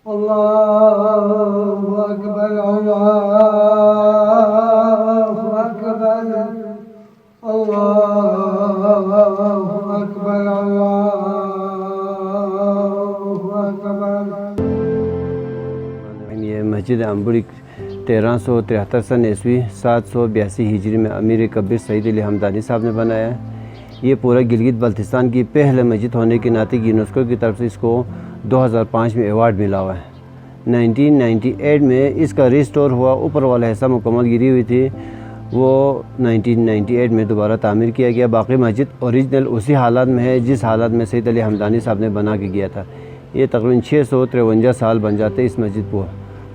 الله أكبر الله أكبر الله أكبر الله أكبر। ये मस्जिद अम्बुरी 1373 सन ईस्वी 782 हिजरी में अमीर कबीर सईद अली हमदानी साहब ने बनाया है। ये पूरा गिलगित बल्तिस्तान की पहले मस्जिद होने के नाते यूनेस्को की तरफ से इसको 2005 में अवार्ड मिला हुआ है। 1998 में इसका रिस्टोर हुआ, ऊपर वाला हिस्सा मुकम्मल गिरी हुई थी, वो 1998 में दोबारा तामीर किया गया। बाकी मस्जिद ओरिजिनल उसी हालात में है जिस हालात में सईद अली हमदानी साहब ने बना के गया था। ये तकरीबन 653 साल बन जाते इस मस्जिद को।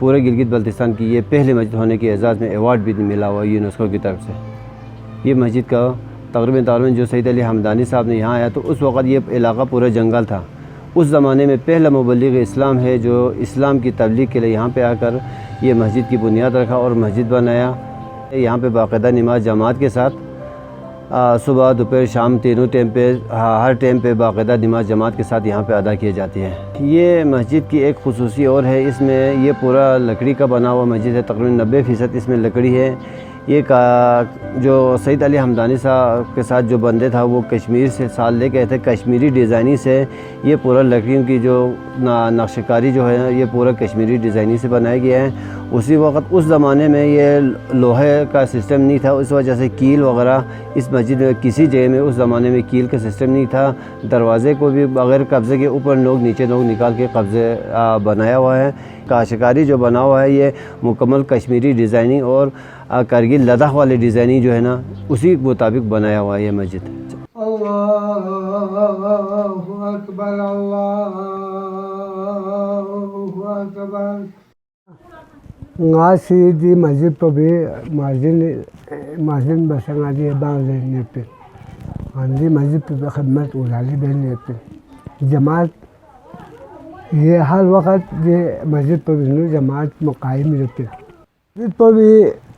पूरे गिलगित बल्तिस्तान की ये पहली मस्जिद होने के एजाज़ में अवार्ड भी मिला हुआ यूनेस्को की तरफ से। ये मस्जिद का तकरीबन जो सईद अली हमदानी साहब ने यहाँ आया तो उस वक़्त ये इलाका पूरा जंगल था। उस ज़माने में पहला मुबल्लिग इस्लाम है जो इस्लाम की तबलीग के लिए यहाँ पे आकर ये मस्जिद की बुनियाद रखा और मस्जिद बनाया। यहाँ पे बाकायदा नमाज जमात के साथ सुबह दोपहर शाम तीनों टाइम पे हर टाइम पे बाकायदा नमाज जमात के साथ यहाँ पे अदा की जाती है। ये मस्जिद की एक खुसूसी और है, इसमें ये पूरा लकड़ी का बना हुआ मस्जिद है। तकरीबन 90% इसमें लकड़ी है। ये जो सईद अली हमदानी साहब के साथ जो बंदे था वो कश्मीर से साल ले गए थे। कश्मीरी डिज़ाइनी से ये पूरा लकड़ियों की जो नक्शकारी जो है ये पूरा कश्मीरी डिज़ाइनी से बनाया गया है। उसी वक्त उस ज़माने में ये लोहे का सिस्टम नहीं था, उस वजह से कील वगैरह इस मस्जिद में किसी जगह में उस ज़माने में कील का सिस्टम नहीं था। दरवाज़े को भी बग़ैर कब्ज़े के ऊपर लोग नीचे लोग निकाल के कब्ज़े बनाया हुआ है। काशकारी जो बना हुआ है ये मुकम्मल कश्मीरी डिज़ाइनिंग और कारगिल लद्दाख वाले डिज़ाइनिंग जो है ना उसी के मुताबिक बनाया हुआ है ये मस्जिद। अल्लाहु अकबर अल्लाहु Akbar. ngasih di masjid tobi masjid basangadi bang nepe andi masjid tobi khidmat ulali ben nepe जमात ये हर वक्त ये मस्जिद पर भी जमात मुकायम रहते हैं। तो भी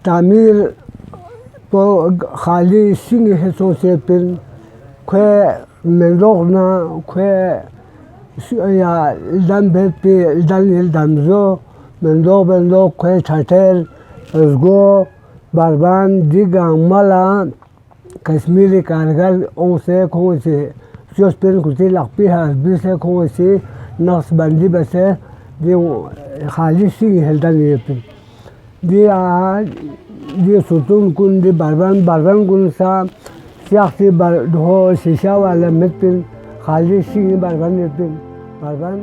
तामीर तो खाली सिंह है सोचे फिर खे मेलोग ना खे या दम बेटे दम जो मेलोग खे छाटेल उसको बारबान दिगा मला कश्मीरी कारगर उनसे कौन से जो स्पेन कुछ लगती है भी से कौन सी नक्शबंदी बसे जो खाली सिंह हेल्दा नहीं है dia sutun kun di barban kun sa siak si bar do shisha wala metin khali si barban metin barban